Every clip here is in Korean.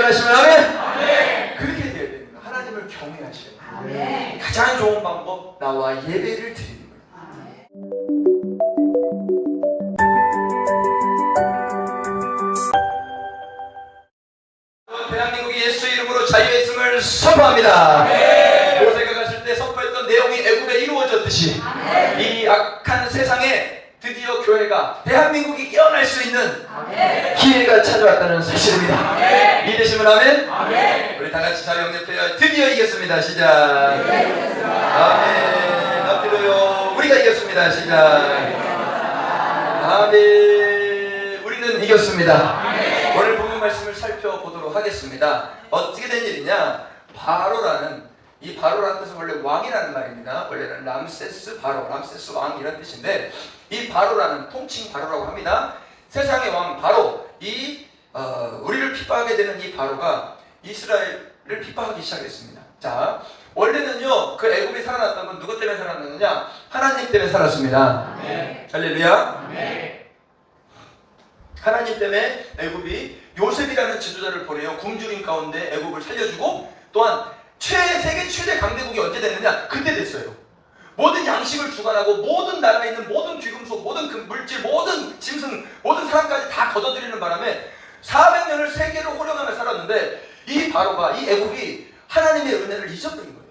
하시면 아멘. 그렇게 돼야 됩니다. 하나님을 경외하셔야 돼요. 가장 좋은 방법, 나와 예배를 드리는 거예요. 대한민국이 예수 이름으로 자유했음을 선포합니다. 모세가 갔을 때 선포했던 내용이 애굽에 이루어졌듯이 이 악한 세상에 드디어 교회가, 대한민국이 깨어날 수 있는 기회가 찾아왔다는 사실입니다. 믿으시면 아멘. 우리 다같이 자리 영접해요. 드디어 이겼습니다. 시작. 아멘. 엎드려요. 우리가 이겼습니다. 시작. 아멘. 우리는 이겼습니다. 오늘 본문 말씀을 살펴보도록 하겠습니다. 어떻게 된 일이냐? 바로라는, 이 바로라는 뜻은 원래 왕이라는 말입니다. 원래는 람세스 바로, 람세스 왕 이런 뜻인데, 이 바로라는, 통칭 바로라고 합니다. 세상의 왕 바로, 우리를 핍박하게 되는 이 바로가 이스라엘을 핍박하기 시작했습니다. 자, 원래는요, 그 애굽이 살아났던 건 누구 때문에 살아났느냐? 하나님 때문에 살았습니다. 할렐루야. 하나님 때문에 애굽이 요셉이라는 지도자를 보내요. 굶주림 가운데 애굽을 살려주고, 또한 세계 최대 강대국이 언제 됐느냐? 그때 됐어요. 모든 양식을 주관하고 모든 나라에 있는 모든 귀금속, 모든 물질, 모든 짐승, 모든 사람까지 다 걷어들이는 바람에 400년을 세계를 호령하며 살았는데, 이 바로가, 이 애국이 하나님의 은혜를 잊어버린 거예요.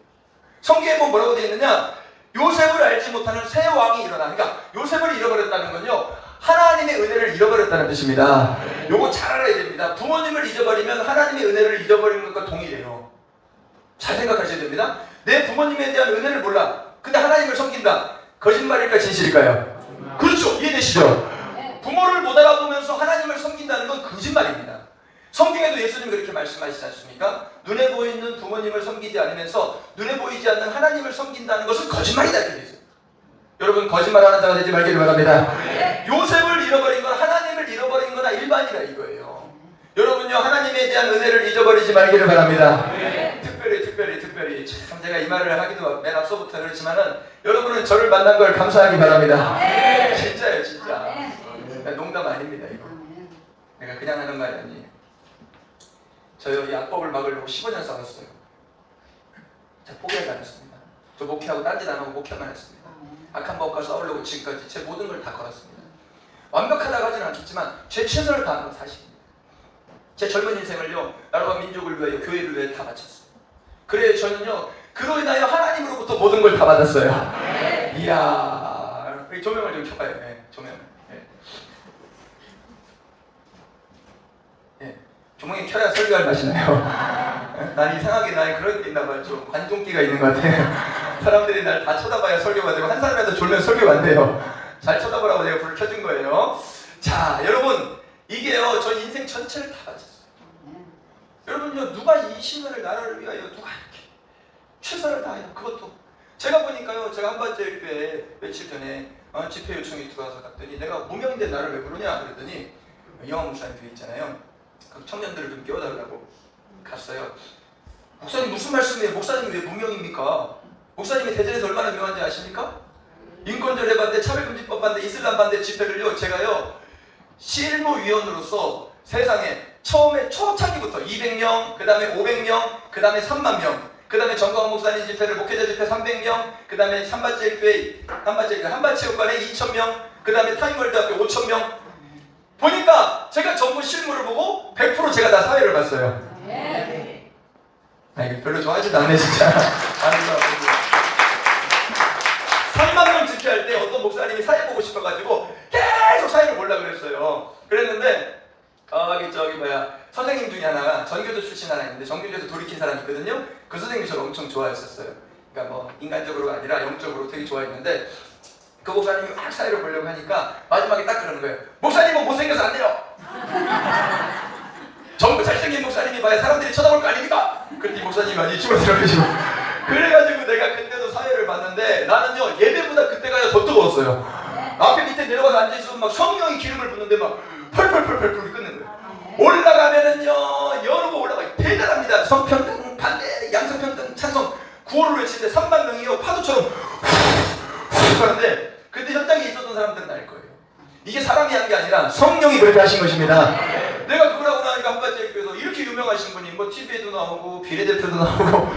성경에 보면 뭐라고 되어 있느냐? 요셉을 알지 못하는 새 왕이 일어나. 그러니까 요셉을 잃어버렸다는 건요, 하나님의 은혜를 잃어버렸다는 뜻입니다. 요거 잘 알아야 됩니다. 부모님을 잊어버리면 하나님의 은혜를 잃어버리는 것과 동일해요. 잘 생각하셔야 됩니다. 내 부모님에 대한 은혜를 몰라. 근데 하나님을 섬긴다. 거짓말일까 진실일까요? 그렇죠. 이해되시죠? 부모를 못 알아보면서 하나님을 섬긴다는 건 거짓말입니다. 성경에도 예수님 그렇게 말씀하시지 않습니까? 눈에 보이는 부모님을 섬기지 않으면서 눈에 보이지 않는 하나님을 섬긴다는 것은 거짓말이다. 그랬어요. 여러분, 거짓말하는 자가 되지 말기를 바랍니다. 요셉을 잃어버린 건 하나님을 잃어버린 거나 일반이라 이거예요. 여러분요, 하나님에 대한 은혜를 잊어버리지 말기를 바랍니다. 특별히 참 제가 이 말을 하기도 맨 앞서부터 그렇지만은, 여러분은 저를 만난 걸 감사하기 바랍니다. 진짜예요, 진짜. 농담 아닙니다, 이거. 내가 그냥 하는 말이 아니에요. 저요, 이 악법을 막으려고 15년 싸웠어요. 제가 포기하지 않았습니다. 저 목회하고 딴짓 안 하고 목회만 했습니다. 악한 법과 싸우려고 지금까지 제 모든 걸 다 걸었습니다. 완벽하다고 하지는 않겠지만 제 최선을 다한 건 사실입니다. 제 젊은 인생을요, 나라와 민족을 위하여, 교회를 위해 다 바쳤어요. 그래요, 저는요, 그로 인하여 하나님으로부터 모든 걸 다 받았어요. 이야, 조명을 좀 켜봐요. 조명을. 조명이 켜야 설교할 맛이 나요. 난 이상하게 날 그런 게 있나 봐요. 좀 관종기가 있는 것 같아요. 사람들이 날 다 쳐다봐야 설교가 되고, 한 사람이라도 졸면 설교가 안 돼요. 잘 쳐다보라고 내가 불을 켜준 거예요. 자, 여러분, 이게요, 저 인생 전체를 다 바쳤어요. 여러분요, 누가 이 신문을 나라를 위하여 누가 이렇게 최선을 다해요. 그것도 제가 보니까요, 제가 한반제일교회 며칠 전에 집회 요청이 들어와서 갔더니, 내가 무명인데 나를 왜 부르냐 그랬더니, 이영환 목사님 교회 있잖아요. 그 청년들을 좀 깨워달라고 갔어요. 목사님 무슨 말씀이에요? 목사님이 왜 무명입니까? 목사님이 대전에서 얼마나 유명한지 아십니까? 인권조례 반대, 차별금지법 반대, 이슬람 반대 집회를요, 제가요, 실무위원으로서 세상에 처음에 초창기부터 200명, 그 다음에 500명, 그 다음에 3만 명, 그 다음에 정광훈 목사님 집회를, 목회자 집회 300명, 그 다음에 한밭제일교회, 한밭체육관에 2000명, 그 다음에 타임월드학교 5000명. 보니까 제가 전부 실무를 보고 100% 제가 다 사회를 봤어요. 이거 별로 좋아하지도 않네, 진짜. 3만 명 집회할 때 어떤 목사님이 사회 보고 싶어가지고 계속 사회를 보려고 그랬어요. 그랬는데, 선생님 중에 하나가 전교조 출신 하나 있는데, 전교조에서 돌이킨 사람이 있거든요. 그 선생님이 저를 엄청 좋아했었어요. 그러니까 뭐 인간적으로가 아니라 영적으로 되게 좋아했는데, 그 목사님이 막 사회를 보려고 하니까 마지막에 딱 그러는 거예요. 목사님은 못생겨서 안 돼요. 전부 잘생긴 목사님이 봐야 사람들이 쳐다볼 거 아닙니까? 그랬더니 목사님이 많이 집어들어가지고, 그래가지고 내가 그때도 사회를 봤는데, 나는요, 예배보다 그때가 더 뜨거웠어요. 앞에 밑에 내려가서 앉아있으면 막 성령이 기름을 붓는데 막 펄펄펄펄 끓는 거예요. 올라가면은요, 여러 번 올라가요. 대단합니다. 성평등, 반대, 양성평등, 찬송, 구호를 외칠 때 3만 명이요, 파도처럼 훅 하는데, 그때 현장에 있었던 사람들은 알 거예요. 이게 사람이 한 게 아니라 성령이 그렇게 하신 것입니다. 내가 그걸 하고 나니까 한반제일교회에서 이렇게 유명한 유명하신 분이 뭐 TV에도 나오고 비례대표도 나오고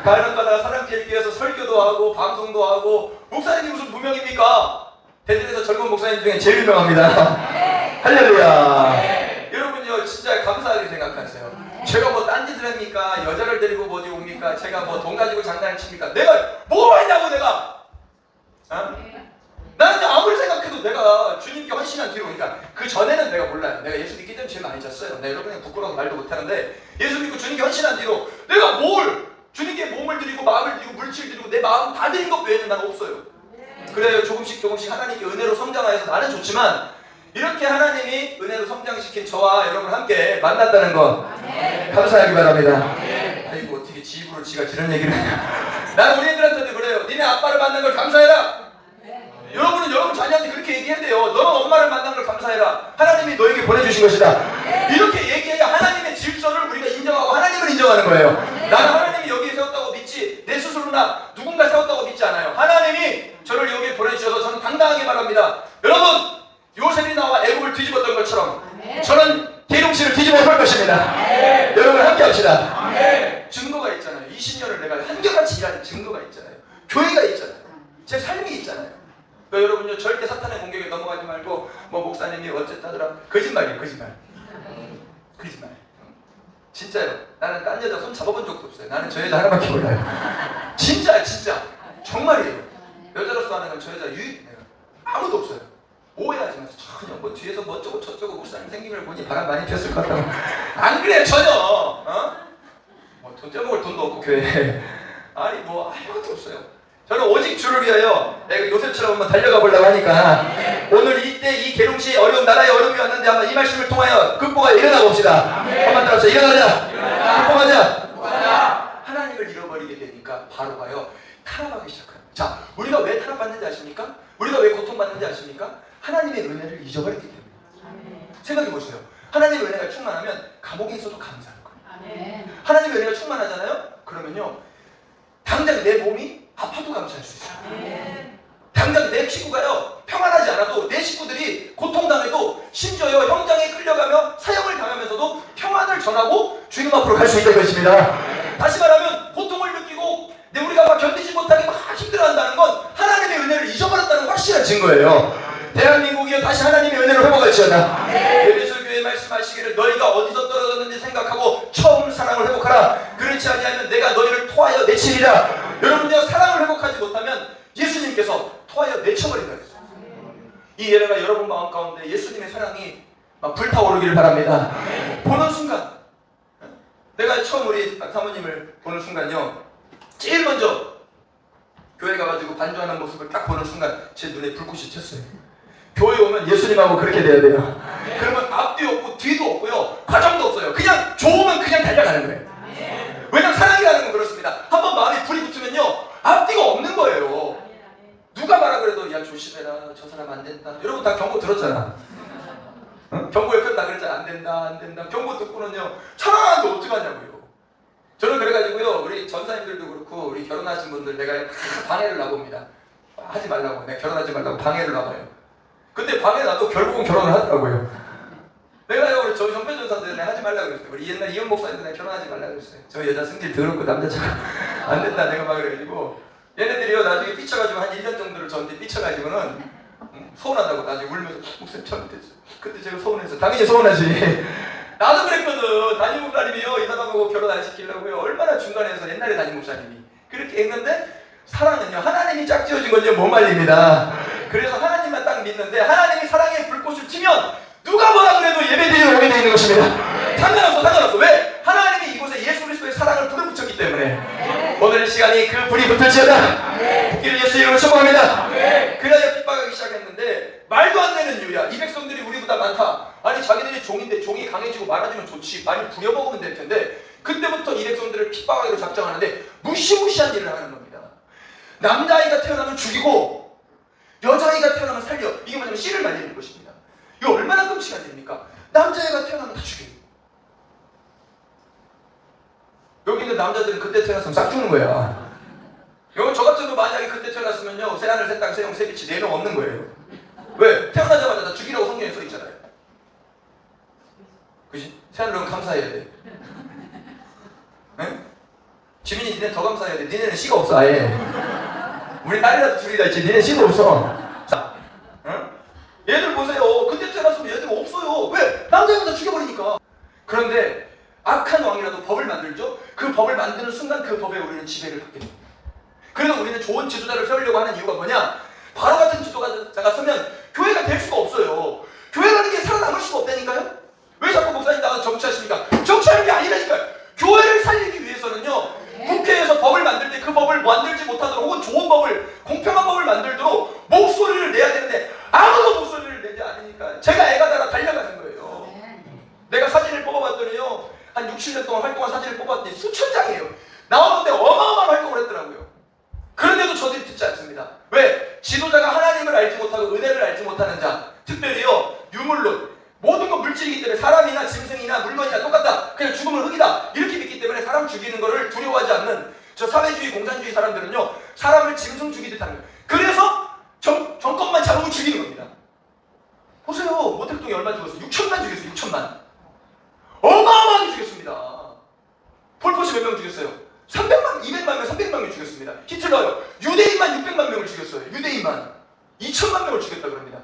가는가다가 사랑제일교회에서 설교도 하고 방송도 하고 목사님이 무슨 무명입니까? 대전에서 젊은 목사님 중에 제일 유명합니다. 할렐루야. 여러분요 진짜 감사하게 생각하세요. 제가 뭐 딴짓을 합니까? 여자를 데리고 어디 옵니까? 제가 뭐 돈 가지고 장난을 칩니까? 내가 뭐 했냐고 내가! 어? 나는 아무리 생각해도 내가 주님께 헌신한 뒤로 그러니까 그 전에는 내가 몰라요. 내가 예수 믿기 전에 죄 많이 졌어요. 내가 여러분이 부끄러워서 말도 못하는데 예수 믿고 주님께 헌신한 뒤로 내가 뭘 주님께 몸을 드리고 마음을 드리고 물질 드리고 내 마음 다 드린 것 외에는 난 없어요. 그래요. 조금씩 하나님께 은혜로 성장하여서 나는 좋지만 이렇게 하나님이 은혜로 성장시킨 저와 여러분 함께 만났다는 거 감사하기 바랍니다. 아이고 어떻게 지입으로 지가 이런 얘기를 하냐. 난 우리 애들한테도 그래요. 니네 아빠를 만난 걸 감사해라. 여러분은 여러분 자녀한테 그렇게 얘기해야 돼요. 너는 엄마를 만난 걸 감사해라. 하나님이 너에게 보내주신 것이다. 이렇게 얘기해야 하나님의 질서를 우리가 인정하고 하나님을 인정하는 거예요. 나는 하나님이 여기에 세웠다고 믿지 내 스스로나 누군가 세웠다고 믿지 않아요. 하나님이 저를 여기에 보내주셔서 저는 당당하게 말합니다. 여러분 요셉이 나와 애굽을 뒤집었던 것처럼 저는 계룡씨를 뒤집어 볼 것입니다. 여러분 함께 합시다. 증거가 있잖아요. 20년을 내가 한결같이 일하는 증거가 있잖아요. 교회가 있잖아요. 제 삶이 있잖아요. 그러니까 여러분요 절대 사탄의 공격에 넘어가지 말고 뭐 목사님이 어쨌다 하더라. 거짓말이에요. 거짓말. 진짜요. 나는 딴 여자 손 잡아본 적도 없어요. 나는 저 여자 하나밖에 몰라요. 진짜 정말이에요. 여자로서 하는 건 저 여자 유일해요. 아무도 없어요. 오해하지 마세요. 전혀 뭐 뒤에서 뭐 어쩌고 저쩌고 목사님 생긴 걸 보니 바람 많이 폈을 것 같다고. 안 그래요 전혀. 뭐 돈 떼먹을 돈도 없고 교회에. 아니 뭐 아무것도 없어요. 저는 오직 주를 위하여 내가 요셉처럼 한번 달려가 보려고 하니까 오늘 이때 이 계룡시 어려운 나라의 어려움이 왔는데 한번 이 말씀을 통하여 극복하여 일어나 봅시다. 한번 따라서 일어나자. 극복하자. 하나님을 잃어버리게 되니까 바로 가요 타락하기 시작합니다. 자, 우리가 왜 타락받는지 아십니까? 우리가 왜 고통받는지 아십니까? 하나님의 은혜를 잊어버리기 때문에. 생각해 보세요. 하나님의 은혜가 충만하면 감옥에 있어도 감사할 거예요. 하나님의 은혜가 충만하잖아요? 그러면요 당장 내 몸이 아파도 감사할 수 있어요. 당장 내 식구가요 평안하지 않아도 내 식구들이 고통당해도 심지어요 형장에 끌려가며 사형을 당하면서도 평안을 전하고 주님 앞으로 갈 수 있다는 것입니다. 다시 말하면 고통을 느끼고 우리가 막 견디지 못하게 막 힘들어한다는 건 하나님의 은혜를 잊어버렸다는 확실한 증거예요. 대한민국이요 다시 하나님의 은혜를 회복할지어다. 에베소 교회 말씀하시기를 너희가 어디서 떨어졌는지 생각하고 처음 사랑을 회복하라. 그렇지 아니하면 내가 너희를 토하여 내치리라. 여러분요 사랑을 회복하지 못하면 예수님께서 토하여 내쳐버린다 그랬어요. 이 예배가 여러분 마음 가운데 예수님의 사랑이 막 불타오르기를 바랍니다. 보는 순간 내가 처음 우리 사모님을 보는 순간요 제일 먼저 교회 가가지고 반주하는 모습을 딱 보는 순간 제 눈에 불꽃이 튀었어요. 교회 오면 예수님하고 그렇게 돼야 돼요. 그러면 앞뒤 없고 뒤도 없고요 과정도 없어요. 그냥 좋으면 그냥 달려가는 거예요. 왜냐면 사랑이라는 건 그렇습니다. 한번 마음에 불이 붙으면요 앞뒤가 없는 거예요. 누가 말하 그래도 야 조심해라 저 사람 안 된다. 여러분 다 경고 들었잖아. 응? 경고 옆에 다 그랬잖아. 안 된다. 경고 듣고는요 사랑하는데 어떡하냐고요. 저는 그래가지고요 우리 전사님들도 그렇고 우리 결혼하신 분들 내가 방해를 놔봅니다. 하지 말라고. 내가 결혼하지 말라고 방해를 놔봐요. 근데 방해 놔도 결국은 결혼을 하더라고요. 내가요 우리 저희 정편 전사들은 하지 말라고 그랬어요. 우리 옛날 이혼 목사님들 내가 결혼하지 말라고 그랬어요. 저 여자 성질 더럽고 남자처럼 안 된다 내가 막 그래가지고 얘네들이요 나중에 삐쳐가지고 한 1년 정도를 저한테 삐쳐가지고는 서운하다고 나중에 울면서 목사님 잘못했어요. 그때 제가 서운해서 당연히 서운하지. 나도 그랬거든. 담임 목사님이요 이 사람하고 결혼 안 시키려고요 얼마나 중간에서 옛날에 담임 목사님이 그렇게 했는데 사랑은요 하나님이 짝지어진 건요 못 말립니다. 그래서 하나님만 딱 믿는데 하나님이 사랑의 불꽃을 튀면 누가 뭐라 그래도 예배드리러 오게 되어 있는 것입니다. 상관없어. 왜? 하나님이 이곳에 예수 그리스도의 사랑을 불을 붙였기 때문에 오늘 시간이 그 불이 붙을지어다. 붙기를 예수 이름으로 축복합니다. 그래야 핍박하기 시작했는데 말도 안 되는 이유야. 이 백성들이 우리보다 많다. 아니 자기들이 종인데 종이 강해지고 많아지면 좋지. 많이 부려먹으면 될 텐데 그때부터 이 백성들을 핍박하기로 작정하는데 무시무시한 일을 하는 겁니다. 남자아이가 태어나면 죽이고 여자아이가 태어나면 살려. 이게 뭐냐면 씨를 말리는 것입니다. 이거 얼마나 끔찍한 일입니까? 남자애가 태어나면 다 죽여요. 여기 있는 남자들은 그때 태어났으면 싹 죽는 거야. 저 같은 거 만약에 그때 태어났으면요 새하늘 새땅 새용 새빛이 4명 없는 거예요. 왜? 태어나자마자 다 죽이라고 성경에 써있잖아요. 그치? 새하늘은 감사해야 돼. 지민이 니네 더 감사해야 돼. 니네는 씨가 없어 아예. 우리 딸이라도 둘이다 있지. 니네 씨도 없어. 자, 응? 얘들 보세요. 근데 태어났으면 얘들 없어요. 왜? 남자애가 다 죽여버리니까. 그런데 악한 왕이라도 법을 만들죠. 그 법을 만드는 순간 그 법에 우리는 지배를 받게 됩니다. 그래서 우리는 좋은 지도자를 세우려고 하는 이유가 뭐냐? 바로 같은 지도자가 서면 교회가 될 수가 없어요. 교회라는 게 살아남을 수가 없다니까요. 왜 자꾸 목사님 나가서 정치하십니까? 정치하는 게 아니라니까요. 교회를 살리기 위해서는요, 국회에서 법을 만들 때 그 법을 만들지 못하도록 혹은 좋은 법을, 공평한 법을 만들도록 목소리를 내야 되는데 아무도 목소리를 내지 않으니까 제가 애가 달아 달려가는 거예요. 내가 사진을 뽑아봤더니요, 한 6, 7년 동안 활동한 사진을 뽑았더니 수천 장이에요. 나오는데 어마어마한 활동을 했더라고요. 그런데도 저들이 듣지 않습니다. 왜? 지도자가 하나님을 알지 못하고 은혜를 알지 못하는 자, 특별히요, 유물론, 모든 건 물질이기 때문에 사람이나 짐승이나 물건이나 똑같다. 그냥 죽으면 흙이다. 이렇게 믿기 때문에 사람 죽이는 거를 두려워하지 않는 저 사회주의, 공산주의 사람들은요, 사람을 짐승 죽이듯 하는 거예요. 그래서 정권만 잡으면 죽이는 겁니다. 보세요. 모택동이 얼마 죽었어요? 6천만 죽였어요. 6천만. 어마어마하게 죽였습니다. 폴포시 몇 명 죽였어요? 300만, 200만 명, 300만 명 죽였습니다. 히틀러요. 유대인만 600만 명을 죽였어요. 유대인만. 2천만 명을 죽였다 그럽니다.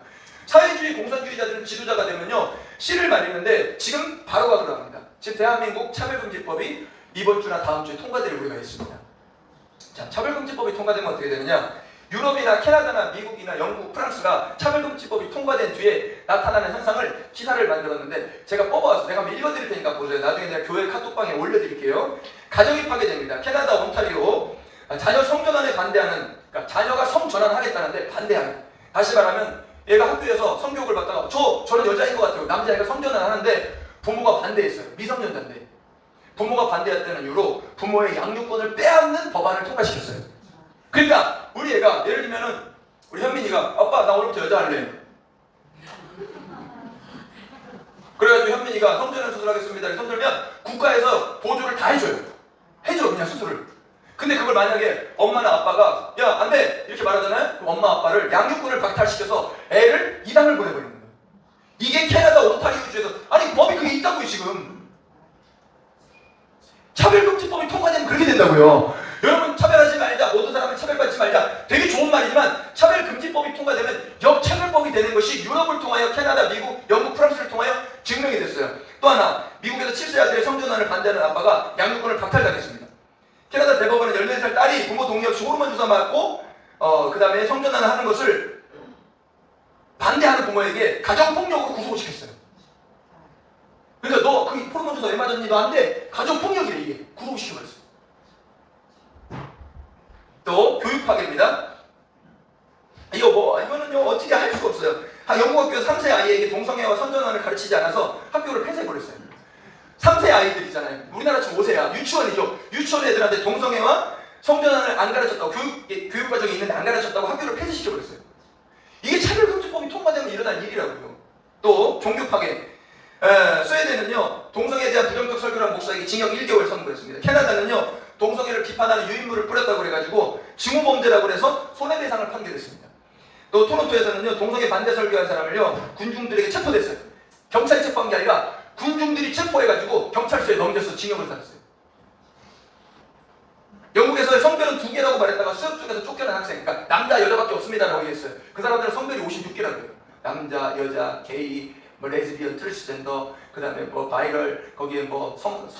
사회주의 공산주의자들은 지도자가 되면요, 씨를 말리는데 지금 바로가 들어갑니다. 지금 대한민국 차별금지법이 이번 주나 다음 주에 통과될 우려가 있습니다. 자, 차별금지법이 통과되면 어떻게 되느냐? 유럽이나 캐나다나 미국이나 영국, 프랑스가 차별금지법이 통과된 뒤에 나타나는 현상을 기사를 만들었는데 제가 뽑아와서 내가 한번 읽어드릴 테니까 보세요. 나중에 내가 교회 카톡방에 올려드릴게요. 가정이 파괴됩니다. 캐나다 온타리오 자녀 성전환에 반대하는, 그러니까 자녀가 성전환하겠다는데 반대하는. 다시 말하면 얘가 학교에서 성교육을 받다가 저는 여자인 것 같아요. 남자애가 성전환 하는데 부모가 반대했어요. 미성년자인데. 부모가 반대했다는 이유로 부모의 양육권을 빼앗는 법안을 통과시켰어요. 그러니까 우리 애가 예를 들면은 우리 현민이가 아빠 나 오늘부터 여자 할래. 그래가지고 현민이가 성전환 수술하겠습니다. 성전하면 국가에서 보조를 다 해줘요. 해줘 그냥 수술을. 근데 그걸 만약에 엄마나 아빠가 야 안 돼 이렇게 말하잖아요. 그럼 엄마 아빠를 양육권을 박탈시켜서 애를 이당을 보내버리는 거예요. 이게 캐나다 온타리오주에서 아니 법이 그게 있다고요 지금. 차별금지법이 통과되면 그렇게 된다고요. 여러분 차별하지 말자, 모든 사람을 차별받지 말자, 되게 좋은 말이지만 차별금지법이 통과되면 역차별법이 되는 것이 유럽을 통하여 캐나다, 미국, 영국, 프랑스를 통하여 증명이 됐어요. 또 하나, 미국에서 7세 아들의 성전환을 반대하는 아빠가 양육권을 박탈당했습니다. 캐나다 대법원은 14살 딸이 부모 동의 없이 호르몬 주사 맞고 그 다음에 성전환을 하는 것을 반대하는 부모에게 가정폭력으로 구속을 시켰어요. 그러니까 너 그 호르몬 주사 왜 맞았니? 너 안 돼. 가정폭력이래 이게. 구속을 시켜버렸어요. 또 교육 파괴입니다. 이거는요 어떻게 할 수가 없어요. 영국 학교 3세 아이에게 동성애와 성전환을 가르치지 않아서 학교를 폐쇄해버렸어요. 3세 아이들이잖아요. 우리나라 지금 5세야. 유치원이죠. 유치원 애들한테 동성애와 성전환을 안 가르쳤다고, 교육 과정이 있는데 안 가르쳤다고 학교를 폐쇄시켜버렸어요. 이게 차별금지법이 통과되면 일어날 일이라고요. 또 종교 파괴. 스웨덴은요 동성애에 대한 부정적 설교를 한 목사에게 징역 1개월 선고했습니다. 캐나다는요 동성애를 비판하는 유인물을 뿌렸다고 그래가지고 징후범죄라고 그래서 손해배상을 판결했습니다. 또 토론토에서는요 동성애 반대 설교한 사람을요 군중들에게 체포됐어요. 경찰이 체포한 게 아니라 군중들이 체포해가지고 경찰서에 넘겨서 징역을 살았어요. 영국에서 성별은 2개라고 말했다가 수업 중에서 쫓겨난 학생, 그러니까 남자 여자밖에 없습니다라고 얘기했어요. 그 사람들은 성별이 56개라고 해요. 남자, 여자, 게이, 뭐 레즈비언, 트랜스젠더, 그 다음에 뭐 바이럴, 거기에 뭐 소와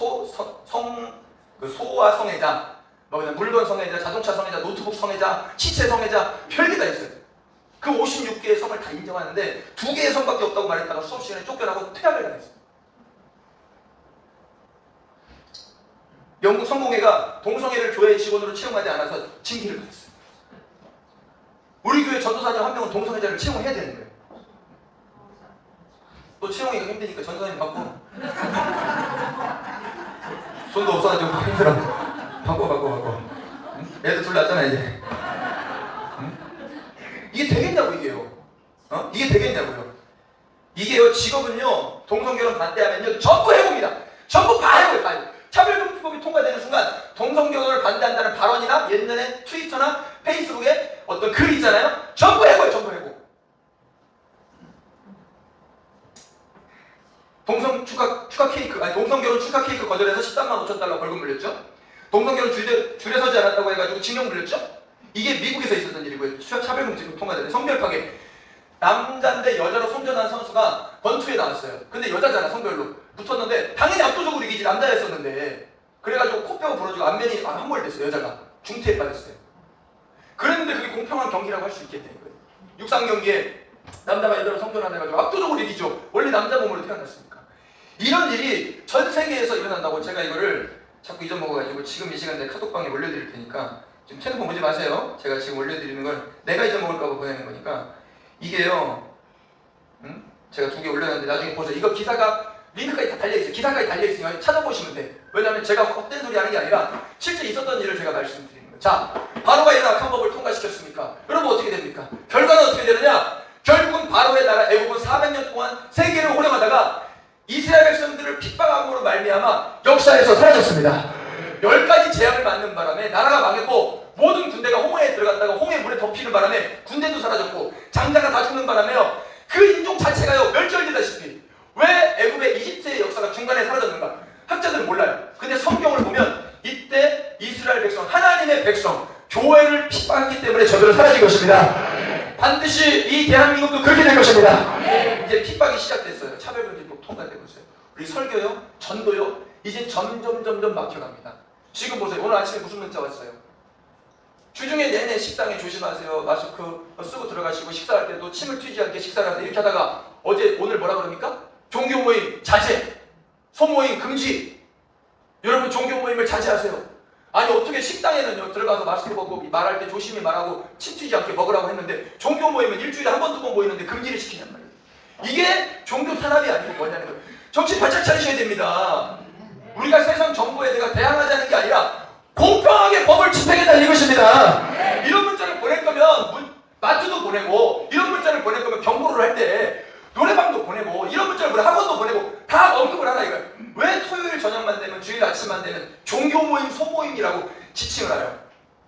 성애자, 뭐 그냥 물건 성애자, 자동차 성애자, 노트북 성애자, 시체 성애자, 별게 다 있어요. 그 56개의 성을 다 인정하는데 2개의 성밖에 없다고 말했다가 수업 시간에 쫓겨나고 퇴학을 당했어요. 영국 성공회가 동성애를 교회 직원으로 채용하지 않아서 징계를 받았어요. 우리 교회 전도사님 한 명은 동성애자를 채용해야 되는 거예요. 또 채용하기가 힘드니까 전도사님 받고 손도 없어가지고 힘들어. 바꿔. 애들 둘 낳았잖아 이제. 이게 되겠냐고 이게요. 이게 되겠냐고요. 이게요 직업은요 동성결혼 반대하면요 전부 해고입니다. 전부 다 해고예요. 차별금지법이 통과되는 순간 동성결혼을 반대한다는 발언이나 옛날에 트위터나 페이스북에 어떤 글이 있잖아요. 전부 해고예요. 전부 해고. 동성결혼 축하 케이크 거절해서 13만 5천 달러 벌금 물렸죠. 동성결혼 줄에 서지 않았다고 해가지고 징용 물렸죠? 이게 미국에서 있었던 일이고요. 차별금지로 통과되는 성별 파괴. 남자인데 여자로 선전한 선수가 번투에 나왔어요. 근데 여자잖아, 성별로. 붙었는데 당연히 압도적으로 이기지, 남자였었는데. 그래가지고 코뼈가 부러지고 안면이 함몰됐어요. 여자가 중태에 빠졌어요. 그랬는데 그게 공평한 경기라고 할 수 있겠다는 거예요. 육상 경기에 남자가 여자로 성전환 해가지고 압도적으로 이기죠. 원래 남자 몸으로 태어났으니까. 이런 일이 전 세계에서 일어난다고. 제가 이거를 자꾸 잊어먹어가지고 지금 이 시간에 카톡방에 올려드릴 테니까 지금 핸드폰 보지 마세요. 제가 지금 올려드리는 걸 내가 잊어먹을까봐 보내는 거니까. 이게요, 제가 2개 올려놨는데 나중에 보세요. 이거 기사가 링크까지 다 달려있어요. 기사까지 달려있으니까 찾아보시면 돼. 왜냐면 제가 헛된 소리 하는 게 아니라 실제 있었던 일을 제가 말씀드리는 거예요. 자, 바로가 이 나라 악한법을 통과시켰습니까? 여러분 어떻게 됩니까? 결과는 어떻게 되느냐? 결국은 바로의 나라 애국은 400년 동안 세계를 호령하다가 이스라엘 백성들을 핍박함으로 말미암아 역사에서 사라졌습니다. 10가지 재앙을 맞는 바람에 나라가 망했고 모든 군대가 홍해에 들어갔다가 홍해 물에 덮이는 바람에 군대도 사라졌고 장자가 다 죽는 바람에요. 그 인종 자체가요 멸절되다시피. 왜 애굽의 이집트의 역사가 중간에 사라졌는가? 학자들은 몰라요. 근데 성경을 보면 이때 이스라엘 백성, 하나님의 백성, 교회를 핍박했기 때문에 저들은 사라진 것입니다. 반드시 이 대한민국도 그렇게 될 것입니다. 이제 핍박이 시작됐어요. 차별금지법 통과되고 있어요. 우리 설교요, 전도요, 이제 점점 막혀갑니다. 지금 보세요. 오늘 아침에 무슨 문자 왔어요? 주중에 내내 식당에 조심하세요. 마스크 쓰고 들어가시고 식사할 때도 침을 튀지 않게 식사를 하세요. 이렇게 하다가 오늘 뭐라 그럽니까? 종교 모임 자제, 소모임 금지. 여러분 종교 모임을 자제하세요. 아니 어떻게 식당에는요 들어가서 마스크 벗고 말할 때 조심히 말하고 침 튀지 않게 먹으라고 했는데 종교 모임은 일주일에 한 번, 2번 모이는데 금지를 시키냔 말이에요. 이게 종교 탄압이 아니고 뭐냐는 거예요. 정신 바짝 차리셔야 됩니다. 우리가 세상 정부에 내가 대항하자는 게 아니라 공평하게 법을 집행해달라는 것입니다. 이런 문자를 보낼 거면 마트도 보내고, 이런 문자를 보낼 거면 경고를 할 때 노래방도 보내고, 이런 문자를 보내 학원도 보내고 다 언급을 하라 이거예요. 왜 토요일 저녁만 되면, 주일 아침만 되면 종교 모임, 소모임이라고 지칭을 해요?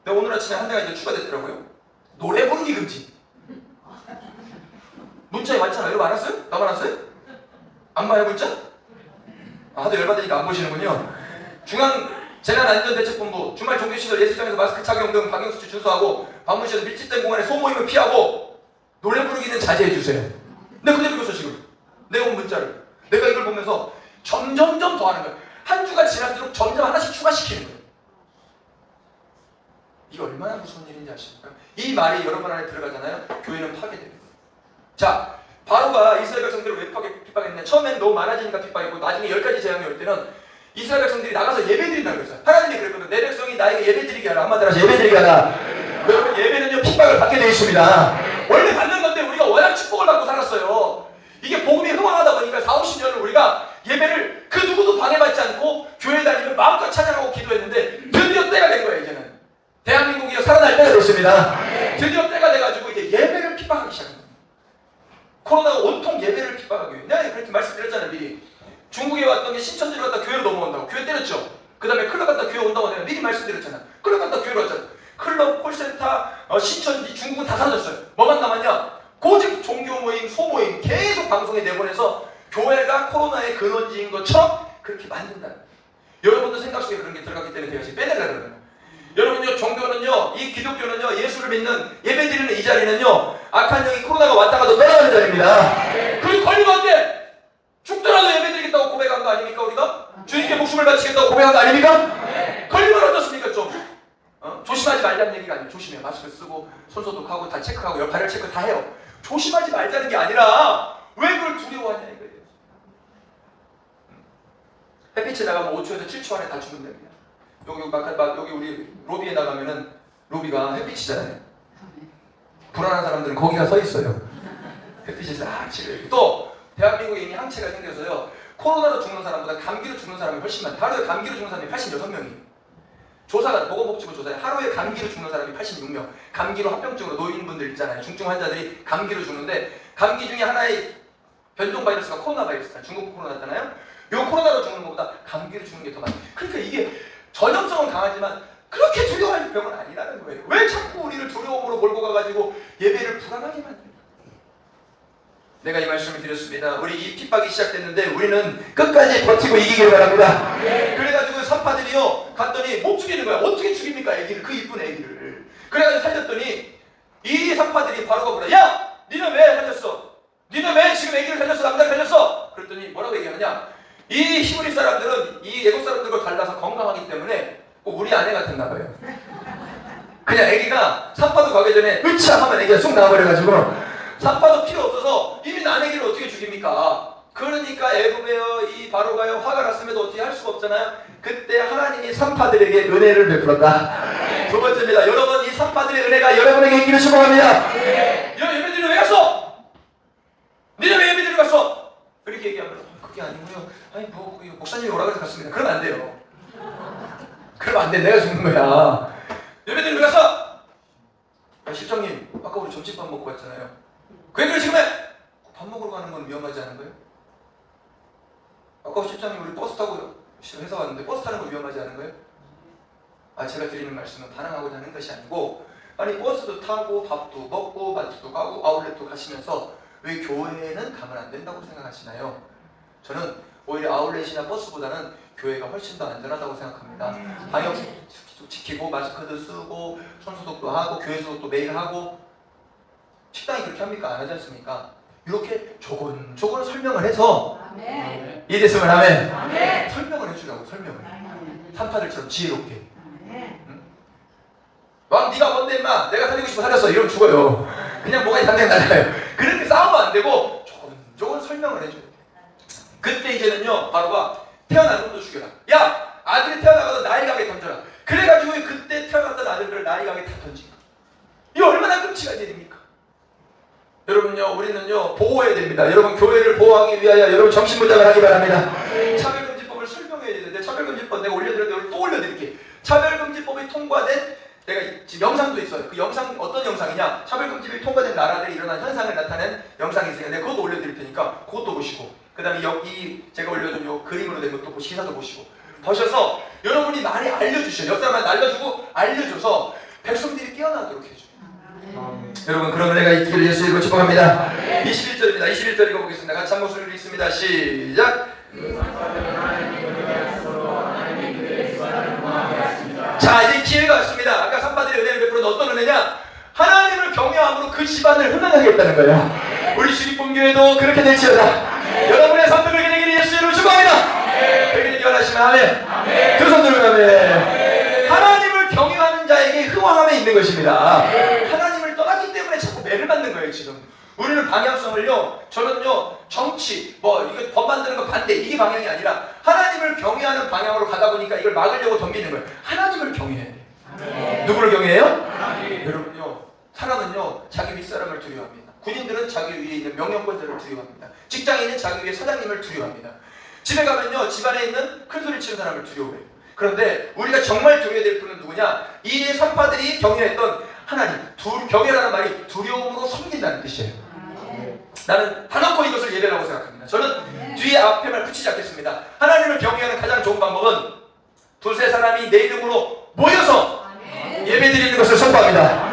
근데 오늘 아침에 한 대가 이제 추가됐더라고요. 노래 부르기 금지. 문자에 많잖아요. 여러분 알았어요? 나만 알았어요? 안 봐요 문자? 하도 열받으니까 안 보시는군요. 중앙재난안전대책본부 주말 종교시설 예술장에서 마스크 착용 등 방역수칙 준수하고 방문시에서 밀집된 공간에 소모임을 피하고 노래 부르기는 자제해주세요. 내가 그대로 읽었어 지금. 내용 문자를. 내가 이걸 보면서 점점 더 하는 거예요. 한 주가 지날수록 점점 하나씩 추가시키는 거예요. 이게 얼마나 무서운 일인지 아십니까? 이 말이 여러분 안에 들어가잖아요. 교회는 파괴됩니다. 자, 바로가 이스라엘 백성들을 왜 핍박했냐? 처음엔 너무 많아지니까 핍박했고 나중에 10가지 재앙이 올 때는 이스라엘 백성들이 나가서 예배드린다고 그랬어요. 하나님이 그랬거든. 내 백성이 나에게 예배드리게 하라. 한마디로 해서 예배드리게 하라. 여러분 예배는요 핍박을 받게 되어 있습니다. 원래 받는 건데 우리가 워낙 축복을 받고 살았어요. 이게 복음이 흥황하다 보니까 40-50년을 우리가 예배를 그 누구도 방해받지 않고 교회 다니면 마음껏 찬양하고 기도했는데 드디어 때가 된 거예요. 이제는 대한민국이 살아날 때가 됐습니다. 드디어 때가 돼가지고 이제 예배를 핍박하기 시작합니다. 코로나가 온통 예배를 핍박하기 위해. 내가 그렇게 말씀드렸잖아요. 미리 중국에 왔던 게 신천지로 갔다 교회로 넘어온다고. 교회 때렸죠. 그 다음에 클럽 갔다 교회 온다고 내가 미리 말씀드렸잖아. 클럽 갔다 교회로 왔잖아. 클럽, 콜센터, 신천지, 중국은 다 사라졌어요. 뭐만 남았냐? 고집 종교 모임, 소모임 계속 방송에 내보내서 교회가 코로나의 근원지인 것처럼 그렇게 만든다. 여러분도 생각 속에 그런 게 들어갔기 때문에 제가 지금 빼내려고 그러는 거예요. 여러분요, 종교는요, 이 기독교는요, 예수를 믿는 예배드리는 이 자리는요, 악한 영이 코로나가 왔다가도 떠나가는 자리입니다. 그리고 걸리면 어때? 죽더라도 예배드리겠다고 고백한 거 아닙니까? 우리가? 주님께 목숨을 바치겠다고 고백한 거 아닙니까? 걸리면 어떻습니까? 좀 조심하지 말자는 얘기가 아니에요. 조심해요. 마스크 쓰고 손 소독하고 다 체크하고 발열 체크 다 해요. 조심하지 말자는 게 아니라 왜 그걸 두려워하냐 이거예요. 햇빛에 나가면 5초에서 7초 안에 다 죽는답니다. 여기 우리 로비에 나가면은 로비가 햇빛이잖아요. 불안한 사람들은 거기가 서 있어요. 햇빛에서 치료해요. 또 대한민국에 이미 항체가 생겨서요. 코로나로 죽는 사람보다 감기로 죽는 사람이 훨씬 많아요. 하루에 감기로 죽는 사람이 86명이에요. 조사가 보건복지부 조사에 하루에 감기로 죽는 사람이 86명. 감기로 합병증으로 노인분들 있잖아요. 중증 환자들이 감기로 죽는데 감기 중에 하나의 변종 바이러스가 코로나 바이러스다. 중국 코로나잖아요. 이 코로나로 죽는 것보다 감기로 죽는 게 더 많아요. 그러니까 이게 전염성은 강하지만 그렇게 두려워할 병은 아니라는 거예요. 왜 자꾸 우리를 두려움으로 몰고 가가지고 예배를 불안하게 만드는 내가 이 말씀을 드렸습니다. 우리 이 핍박이 시작됐는데 우리는 끝까지 버티고 이기길 바랍니다. 그래가지고 산파들이요 갔더니 못 죽이는 거야. 어떻게 죽입니까 애기를, 그 이쁜 애기를. 그래가지고 살렸더니 이 산파들이 바로가 뭐라, 야 니는 왜 살렸어? 니는 왜 지금 애기를 살렸어? 남자를 살렸어? 그랬더니 뭐라고 얘기하느냐, 이 히브리 사람들은 이 애국 사람들과 달라서 건강하기 때문에 꼭 우리 아내 같았나 봐요. 그냥 애기가 산파도 가기 전에 으차 하면 애기가 쑥 나와버려가지고 산파도 필요 없어서 이미 난 애기를 어떻게 죽입니까? 그러니까 애굽에요 이 바로가요 화가 났음에도 어떻게 할 수가 없잖아요. 그때 하나님이 산파들에게 은혜를 베풀었다. 두 번째입니다. 여러분, 이 산파들의 은혜가 여러분에게 있기를 축복합니다. 얘네들이 왜 갔어? 니네 왜 예배드리러 갔어? 그렇게 얘기하면 그게 아니고요. 아니 뭐 목사님이 오라고 해서 갔습니다. 그러면 안 돼요. 그러면 안 돼. 내가 죽는 거야. 예배드리러 왜 갔어? 실장님 아까 우리 점심밥 먹고 갔잖아요. 왜 그래 지금 해? 밥 먹으러 가는 건 위험하지 않은 거예요? 아까 실장님 우리 버스 타고 회사 왔는데 버스 타는 거 위험하지 않은 거예요? 제가 드리는 말씀은 반항하고자 하는 것이 아니고, 아니 버스도 타고 밥도 먹고 마트도 가고 아울렛도 가시면서 왜 교회는 가면 안 된다고 생각하시나요? 저는 오히려 아울렛이나 버스보다는 교회가 훨씬 더 안전하다고 생각합니다. 방역 지키고 마스크도 쓰고 손소독도 하고 교회 소독도 매일 하고. 식당이 그렇게 합니까? 안 하지 않습니까? 이렇게 조곤조곤 설명을 해서 이해됐으면 아멘. 설명을 해주라고. 설명을 산파들처럼 지혜롭게. 왕 네가 뭔데 임마, 내가 살리고 싶어 살렸어 이러면 죽어요. 그냥 뭐가 당장 날라요. 그렇게 싸우면 안 되고 조곤조곤 설명을 해줘요. 그때 이제는요 바로가 태어난 놈도 죽여라. 야 아들이 태어나가도 나일강에 던져라. 그래가지고 그때 태어났던 아들들을 나일강에 다 던진 거야. 이거 얼마나 끔찍한 일입니까? 여러분요, 우리는요 보호해야 됩니다. 여러분, 교회를 보호하기 위하여 여러분 정신무장을 하기 바랍니다. 차별금지법을 설명해야 되는데, 차별금지법 내가 올려드렸는데 또 올려드릴게요. 차별금지법이 통과된, 내가 지금 영상도 있어요. 그 영상 어떤 영상이냐, 차별금지법이 통과된 나라들이 일어난 현상을 나타낸 영상이 있으니까 내가 그것도 올려드릴 테니까 그것도 보시고, 그 다음에 여기 제가 올려둔 요 그림으로 된 것도 보시고 기사도 보시고 보셔서 여러분이 많이 알려주셔요. 역사만 알려주고 알려줘서 백성들이 깨어나도록 해줘요. 여러분, 그런 은혜가 있기를 예수 이름으로 축복합니다. 21절입니다. 21절 읽어보겠습니다. 같이 한 목소리로 읽습니다. 시작. 자, 이제 기회가 왔습니다. 아까 산파들의 은혜를 베풀은 어떤 은혜냐? 하나님을 경외함으로 그 집안을 흥하게 했다는 거예요. 우리 주립본교회도 그렇게 될지어다. 여러분의 삶을 그렇게 되기를 예수 이름으로 축복합니다. 그렇게 되기 원하시면 아멘. 두 손 들고 아멘. 하나님을 경외하는 자에게 흥왕함에 있는 것입니다. 하나님을 떠났기 때문에 자꾸 매를 맞는 거예요. 지금 우리는 방향성을요, 저는요 정치 이거 법 만드는 거 반대, 이게 방향이 아니라 하나님을 경외하는 방향으로 가다 보니까 이걸 막으려고 덤비는 거예요. 하나님을 경외해야 돼요. 누구를 경외해요? 여러분요, 사람은요 자기 윗사람을 두려워합니다. 군인들은 자기 위에 있는 명령권자를 두려워합니다. 직장인은 자기 위에 사장님을 두려워합니다. 집에 가면요 집안에 있는 큰소리 치는 사람을 두려워해요. 그런데 우리가 정말 두려워야 될 분은 누구냐? 이 산파들이 경외했던 하나님. 경외라는 말이 두려움으로 섬긴다는 뜻이에요. 나는 한없고 이것을 예배라고 생각합니다. 저는 뒤에 앞에 말 붙이지 않겠습니다. 하나님을 경외하는 가장 좋은 방법은 두세 사람이 내 이름으로 모여서 예배드리는 것을 선포합니다.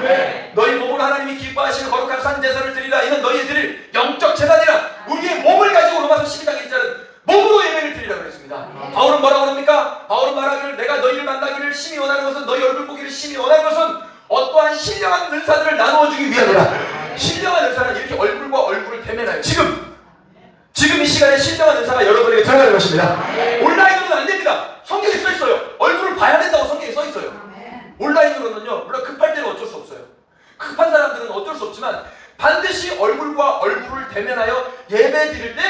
너희 몸으로 하나님이 기뻐하시는 거룩한 산제사를 드리라. 이는 너희 드릴 영적 제사니라. 우리의 몸을 가지고 로마서 12장 1절은 몸으로 예배를 드리라고 했습니다. 바울은 뭐라고 합니까? 바울은 말하기를 내가 너희를 만나기를 심히 원하는 것은, 너희 얼굴 보기를 심히 원하는 것은 어떠한 신령한 은사들을 나누어주기 위함이라. 신령한 은사는 이렇게 얼굴과 얼굴을 대면하여 지금 이 시간에 신령한 은사가 여러분에게 들어가는 것입니다. 온라인으로는 안 됩니다. 성경에 써 있어요. 얼굴을 봐야 된다고 성경에 써 있어요. 온라인으로는요, 물론 급할 때는 어쩔 수 없어요. 급한 사람들은 어쩔 수 없지만 반드시 얼굴과 얼굴을 대면하여 예배 드릴 때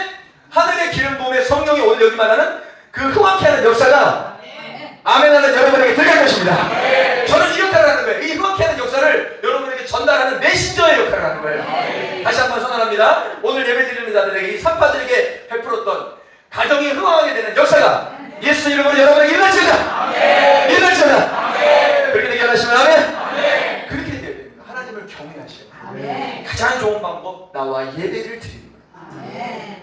하늘의 기름 부음에 성령이 오늘 여기만 하는 그 흥황케 하는 역사가 아멘하는 여러분에게 들어갈 것입니다. 저는 이 역할을 하는 거예요. 이 흥황케 하는 역사를 여러분에게 전달하는 메신저의 역할을 하는 거예요. 다시 한번 선언합니다. 오늘 예배 드리는 자들에게, 이 산파들에게 베풀었던 가정이 흥황하게 되는 역사가 예수 이름으로 여러분에게 일어날지어다. 일어날지어다. 그렇게 되게 하시면 아멘. 그렇게 되어야 됩니다. 하나님을 경외하셔야. 가장 좋은 방법, 나와 예배를 드리는 거예요.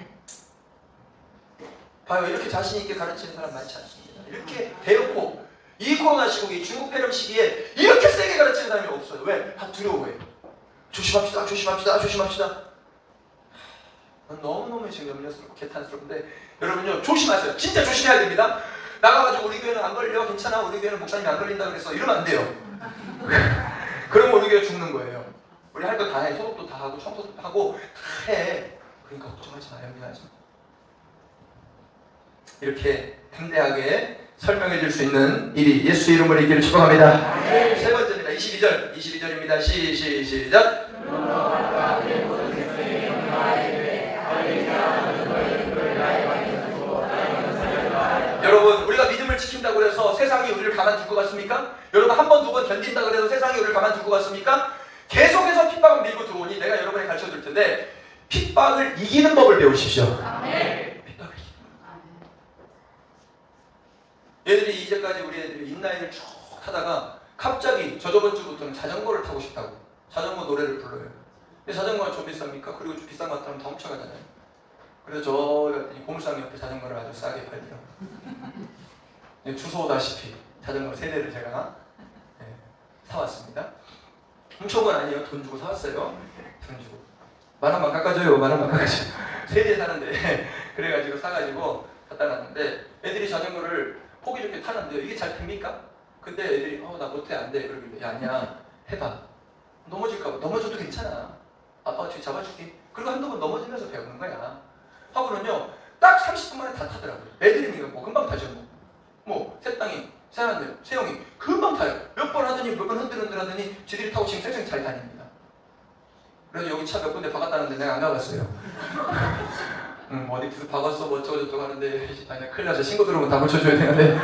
봐요, 이렇게 자신 있게 가르치는 사람 많지 않습니다. 이렇게 대놓고 이 코로나 시국에, 중국 폐렴 시기에 이렇게 세게 가르치는 사람이 없어요. 왜? 다 두려워해요. 조심합시다, 조심합시다, 조심합시다. 너무너무 지금 염려스럽고 개탄스러운데 여러분요, 조심하세요. 진짜 조심해야 됩니다. 나가가지고 우리 교회는 안 걸려, 괜찮아, 우리 교회는 목사님이 안 걸린다 그랬어, 이러면 안 돼요. 그러면 우리 교회 죽는 거예요. 우리 할 거 다 해. 소독도 다 하고 청소도 하고 다 해. 그러니까 걱정하지 마, 염려하지 마. 이렇게 담대하게 설명해 줄 수 있는 일이 예수 이름으로 있기를 축복합니다. 세 번째입니다. 22절입니다. 시작. 여러분, 우리가 믿음을 지킨다고 해서 세상이 우리를 가만둘 것 같습니까? 여러분, 한 번, 두 번 견딘다고 해서 세상이 우리를 가만둘 것 같습니까? 계속해서 핍박을 밀고 들어오니 내가 여러분에게 가르쳐 줄 텐데 핍박을 이기는 법을 배우십시오. 핍박을 이기는 법. 얘들이 이제까지 우리 애들이 인라인을 쭉 타다가 갑자기 저번 주부터는 자전거를 타고 싶다고 자전거 노래를 불러요. 근데 자전거가 좀 비쌉니까? 그리고 좀 비싼 것 같으면 다 훔쳐가잖아요. 그래서 저기 갔더니 고물상 옆에 자전거를 아주 싸게 팔더라고요. 주소 오다시피 자전거 3대를 제가 사왔습니다. 훔쳐온 건 아니에요. 돈 주고 사왔어요. 돈 주고. 10,000원만 깎아줘요. 10,000원만 깎아줘요. 3대 사는데 그래가지고 사가지고 갖다 놨는데 애들이 자전거를 보기 좋게 타는데요. 이게 잘 됩니까? 근데 애들이 나 못해 안 돼. 그러길래 야 아니야 해봐. 넘어질까봐. 넘어져도 괜찮아. 아빠가 뒤에 잡아줄게. 그리고 한두 번 넘어지면서 배우는 거야. 하고는요 딱 30분 만에 다 타더라고요. 애들이니까 뭐 금방 타죠. 뭐 새땅이 세영이 금방 타요. 몇 번 하더니 몇 번 흔들흔들 하더니 지들이 타고 지금 쌩쌩 잘 다닙니다. 그래서 여기 차 몇 군데 박았다는데 내가 안 가봤어요. 어디 무슨 박았어 뭐 어쩌고저쩌고 하는데 아니 큰일 나서 신고 들어오면 다 고쳐줘야 되는데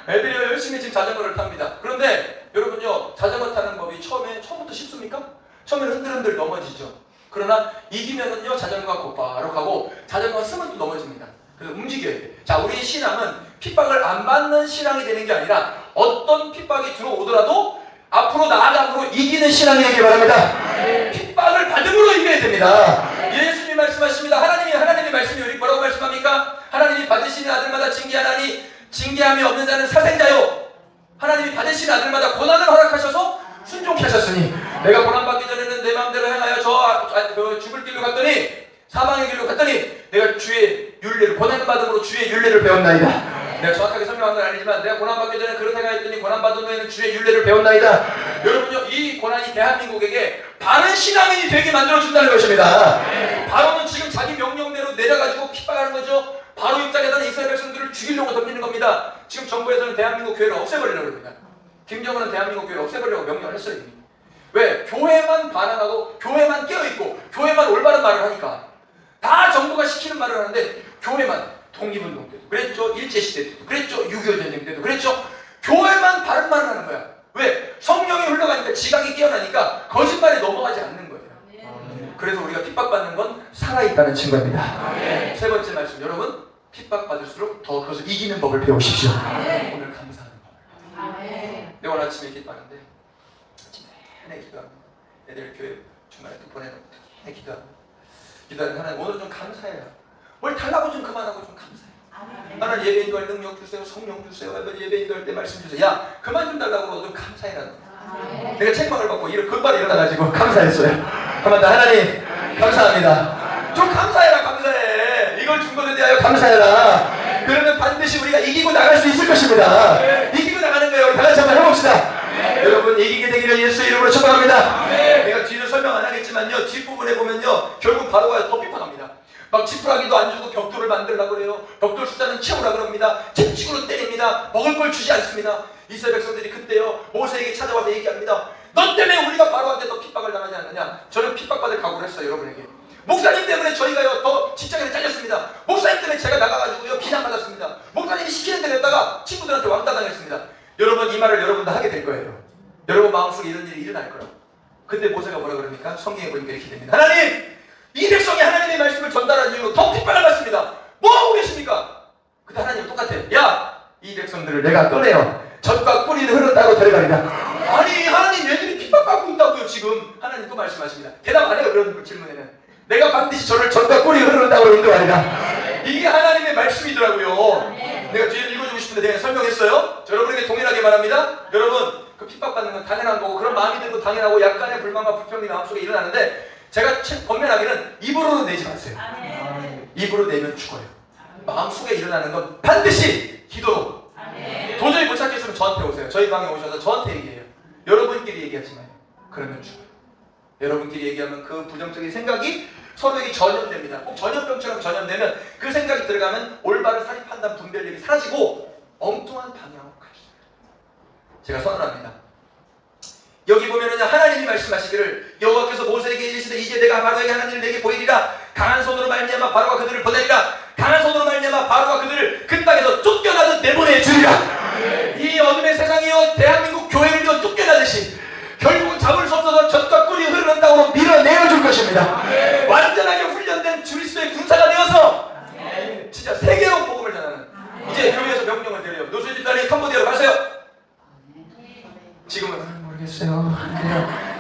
애들이 열심히 지금 자전거를 탑니다. 그런데 여러분요 자전거 타는 법이 처음부터 쉽습니까? 처음에는 흔들흔들 넘어지죠. 그러나 이기면은요 자전거가 곧바로 가고 자전거가 쓰면 또 넘어집니다. 그래서 움직여야 돼. 자, 우리의 신앙은 핍박을 안 받는 신앙이 되는 게 아니라 어떤 핍박이 들어오더라도 앞으로 나아감으로 이기는 신앙이 되길 바랍니다. 핍박을 받음으로 이겨야 됩니다. 예수님이 말씀하십니다. 하나님의 말씀이 우리 뭐라고 말씀합니까? 하나님이 받으시는 아들마다 징계하나니 징계함이 없는 자는 사생자요. 하나님이 받으시는 아들마다 고난을 허락하셔서 순종케 하셨으니 내가 고난받기 전에는 내 마음대로 행하여 죽을 길로 갔더니 사망의 길로 갔더니 내가 주의 율례를 고난받음으로 주의 율례를 배웠나이다. 내가 정확하게 설명한 건 아니지만 내가 고난받기 전에 그런 생각했더니 고난받은 후에는 주의 율례를 배웠나이다. 여러분요 이 고난이 대한민국에게 바른 신앙인이 되게 만들어준다는 것입니다. 바로는 지금 자기 명령대로 내려가지고 핍박하는 거죠. 바로 입장에서는 이스라엘 백성들을 죽이려고 덤비는 겁니다. 지금 정부에서는 대한민국 교회를 없애버리려고 합니다. 김정은은 대한민국 교회를 없애버리려고 명령을 했어요. 이미. 왜? 교회만 반항하고 교회만 깨어있고 교회만 올바른 말을 하니까 다 정부가 시키는 말을 하는데 교회만 독립운동 때도 그랬죠. 일제시대 때도 그랬죠. 6.25 전쟁 때도 그랬죠. 교회만 바른 말을 하는 거야. 왜? 성령이 흘러가니까 지각이 깨어나니까 거짓말에 넘어가지 않는 거예요. 그래서 우리가 핍박받는 건 살아있다는 증거입니다. 세 번째 말씀, 여러분 핍박받을수록 더 그것을 이기는 법을 배우십시오. 오늘 감사하는 법을. 내가 오늘 아침에 기도하는데 내내 기도하고 애들 교회 주말에 또 보내놓고 내내 기도하고 기도하는 하나님 오늘 좀 감사해요. 뭘 달라고 좀 그만하고 좀 감사해요. 하나님 예배 인도할 능력 주세요. 성령 주세요. 예배 인도할 때 말씀 주세요. 야 그만 좀 달라고 좀 감사해라. 내가 책망을 받고 금방 일어나가지고 감사했어요. 한번 더 하나님 감사합니다. 좀 감사해라. 감사해. 이걸 준 것에 대하여 감사해라. 그러면 반드시 우리가 이기고 나갈 수 있을 것입니다. 이기고 나가는 거예요. 우리 다 같이 한번 해봅시다. 여러분 이기게 되기를 예수 이름으로 축복합니다. 내가 뒤를 설명 안 하겠지만요. 뒷부분에 보면요. 결국 바로가 더 핍박합니다. 막 지푸라기도 안 주고 벽돌을 만들려고 그래요. 벽돌 숫자는 채우라 그럽니다. 채찍으로 때립니다. 먹을 걸 주지 않습니다. 이스라엘 백성들이 그때요 모세에게 찾아와서 얘기합니다. 너 때문에 우리가 바로한테 더 핍박을 당하지 않느냐. 저는 핍박받을 각오를 했어요. 여러분에게. 목사님 때문에 저희가요 더 직장에서 잘렸습니다. 목사님 때문에 제가 나가가지고요 비난받았습니다. 목사님이 시키는 대로 했다가 친구들한테 왕따 당했습니다. 여러분 이 말을 여러분 다 하게 될 거예요. 여러분 마음속에 이런 일이 일어날 거라고. 근데 모세가 뭐라 그럽니까? 성경에 보니까 이렇게 됩니다. 하나님! 이 백성이 하나님의 말씀을 전달한 이유로 더 핍박을 받습니다. 뭐 하고 계십니까? 근데 하나님 똑같아. 야! 이 백성들을 내가 꺼내어 젖과 꿀이 흐른다고 데려가리라. 아니 하나님 얘들이 핍박받고 있다고요 지금. 하나님 또 말씀하십니다. 대답 안 해요 그런 질문에는. 내가 반드시 저를 젖과 꿀이 흐른다고 인도하리라. 이게 하나님의 말씀이더라고요. 내가 뒤에 읽어주고 싶은데 내가 설명했어요. 여러분에게 동일하게 말합니다. 여러분 그 핍박받는 건 당연한 거고 그런 마음이 들고 당연하고 약간의 불만과 불평이 마음속에 일어나는데 제가 번면하기는 입으로는 내지 마세요. 입으로 내면 죽어요. 마음속에 일어나는 건 반드시 기도로 도저히 못 찾겠으면 저한테 오세요. 저희 방에 오셔서 저한테 얘기해요. 여러분끼리 얘기하지 마요. 그러면 죽어요. 여러분끼리 얘기하면 그 부정적인 생각이 서로에게 전염됩니다. 꼭 전염병처럼 전염되면 그 생각이 들어가면 올바른 사리 판단 분별력이 사라지고 엉뚱한 방향으로 가죠. 제가 선언합니다. 여기 보면은 하나님이 말씀하시기를 여호와께서 모세에게 이르시되 이제 내가 바로에게 하는 일을 내게 보이리라. 강한 손으로 말미암아 바로가 그들을 보내리라. 강한 손으로 말미암아 바로가 그들을 그 땅에서 쫓겨나듯 내보내 주리라. 이 어둠의 세상이요 대한민국 교회를요 쫓겨나듯이 결국은 잡을 수 없어서 젖과 꿀이 흐르는 땅으로 밀어내어 줄 것입니다. 완전하게 훈련된 그리스도의 군사가 되어서 진짜 세계로 복음을 전하는 이제 교회에서 명령을 내려요. 노수 집사님 캄보디아로 가세요. 지금은 모르겠어요.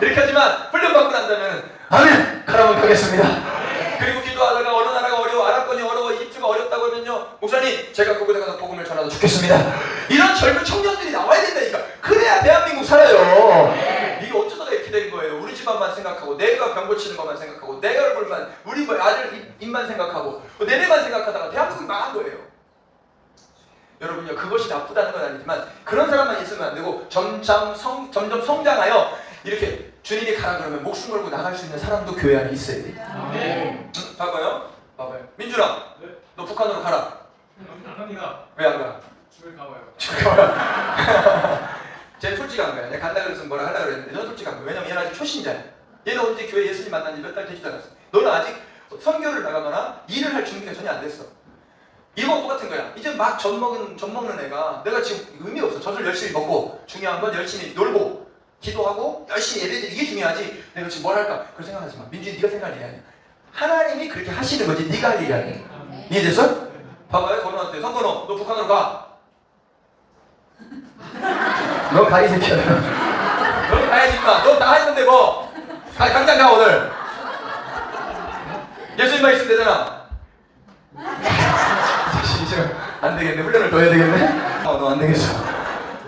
이렇게 하지만 훈련받고 난다면 아멘! 가라면 가겠습니다. 그리고 기도하다가 어느 나라가 어려워, 아랍권이 어려워, 이집트가 어렵다고 하면요 목사님 제가 그곳에 가서 복음을 전하다 죽겠습니다. 이런 젊은 청년들이 나와야 된다니까. 그래야 대한민국 살아요. 이게 어쩌다가 이렇게 된 거예요. 우리 집안만 생각하고 내가 병 고치는 것만 생각하고 내가 얼굴만 우리 아들 입만 생각하고 내내만 생각하다가 대한민국이 망한 거예요. 여러분요 그것이 나쁘다는 건 아니지만 그런 사람만 있으면 안 되고 점점 성장하여 이렇게 주님이 가라 그러면 목숨 걸고 나갈 수 있는 사람도 교회 안에 있어야 돼. 봐봐요. 민준아, 네? 너 북한으로 가라. 안 갑니다. 왜 안 가? 집에 가봐요. 집에 가봐요. 쟤는 솔직한 거야. 내가 간다 그래서 뭐라 하려고 그랬는데 넌 솔직한 거야. 왜냐면 얘는 아직 초신자야. 얘는 언제 교회 예수님 만난 지 몇 달 되지도 않았어. 너는 아직 선교를 나가거나 일을 할 준비가 전혀 안 됐어. 이거 똑같은 거야. 이제 막 젖 먹는 애가 내가 지금 의미 없어. 젖을 열심히 먹고 중요한 건 열심히 놀고 기도하고 열심히 예배드리기 이게 중요하지. 내가 지금 뭘 할까? 그걸 생각하지 마. 민준이 네가 생각할 일이 아니야. 하나님이 그렇게 하시는 거지 네가 할 일이 아니야. 이해됐어? 봐봐요. 건우한테 성건우 너 북한으로 가. 너 가 이 새끼야. 너 가야지 임마. 너 다 했는데 뭐. 당장 가 오늘. 예수님만 있으면 되잖아. 지금 안 되겠네. 훈련을 더 해야 되겠네. 너 안 되겠어.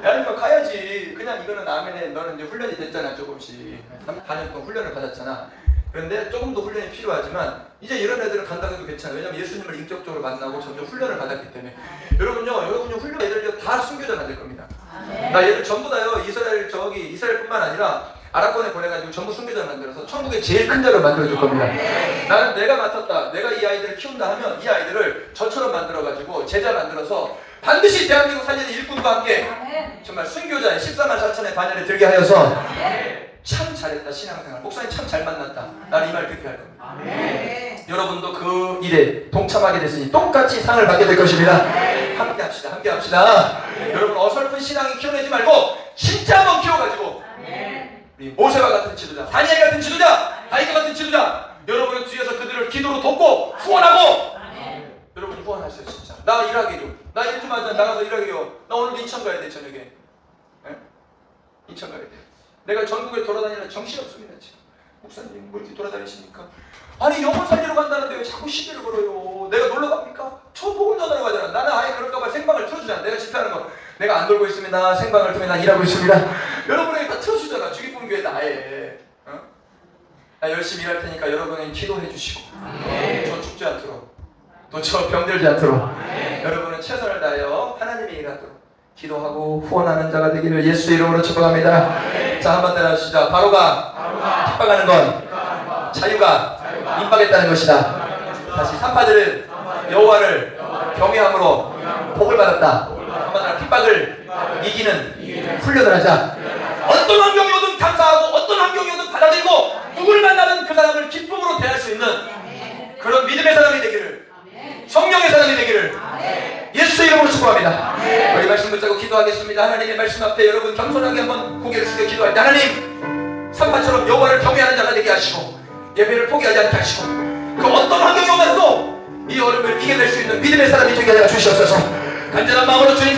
야 이거 가야지. 그냥 이거는 아멘에 너는 이제 훈련이 됐잖아 조금씩. 4년 동안 훈련을 받았잖아. 그런데 조금 더 훈련이 필요하지만 이제 이런 애들은 간다고 해도 괜찮아. 왜냐면 예수님을 인격적으로 만나고 점점 훈련을 받았기 때문에. 여러분요 훈련 애들요 다 순교자 만들 겁니다. 나 얘들 전부 다요 이스라엘뿐만 아니라 아랍권에 보내가지고 전부 순교자 만들어서 천국의 제일 큰 자를 만들어줄 겁니다. 나는 내가 맡았다. 내가 이 아이들을 키운다 하면 이 아이들을 저처럼 만들어가지고 제자 만들어서 반드시 대한민국 살리는 일꾼과 함께 정말 순교자의 14만 4천의 반열에 들게 하여서 참 잘했다 신앙생활. 목사님 참 잘 만났다. 나는 이 말 듣게 할 겁니다. 여러분도 그 일에 동참하게 됐으니 똑같이 상을 받게 될 것입니다. 함께 합시다. 여러분 어설픈 신앙이 키워내지 말고 진짜 한번 키워가지고 우리 모세와 같은 지도자, 다니엘 같은 지도자, 다윗 같은 지도자 여러분은 뒤에서 그들을 기도로 돕고 후원하고 여러분이 후원하세요 진짜. 나 일하게 줘. 나 일 좀 하자. 나가서 일하게 요. 나 오늘 인천 가야 돼 저녁에. 네? 인천 가야 돼. 내가 전국에 돌아다니는 정신없습니다 지금. 목사님 뭐 이렇게 돌아다니십니까? 아니 영혼 살리러 간다는데 왜 자꾸 시비를 걸어요? 내가 놀러 갑니까? 저 복음 전하러 가잖아. 나는 아예 그럴까봐 생방을 틀어주잖아. 내가 집회하는 거 내가 안 놀고 있습니다. 생방을 통해 난 일하고 있습니다. 여러분에게 다 틀어주잖아. 주기쁨교회 아예. 어? 나 열심히 일할 테니까 여러분은 기도해 주시고 저 죽지 않도록 또 저 병들지 않도록 여러분은 최선을 다하여 하나님의 일을 하도록 기도하고 후원하는 자가 되기를 예수 이름으로 축복합니다. 자 한번 따라합시다. 바로가 핍박하는 건 자유가 임박했다는 것이다. 다시 산파들은 여호와를 경외함으로 복을 받았다. 한번 따라 핍박을 이기는 훈련을 하자. 어떤 환경이 오든 감사하고 어떤 환경이 오든 받아들이고 누구를 만나든 그 사람을 기쁨으로 대할 수 있는 그런 믿음의 사람이 되기를 성령의 사람이 되기를 예수 이름으로 축복합니다. 우리 말씀 붙잡고 기도하겠습니다. 하나님의 말씀 앞에 여러분 겸손하게 한번 고개를 숙여 기도할 때 하나님 산파처럼 여호와를 경외하는 자가 되게 하시고 예배를 포기하지 않게 하시고 그 어떤 환경이 오면서도 이 어려움을 이겨낼 수 있는 믿음의 사람이 되게 하여 주시옵소서. 간절한 마음으로 주님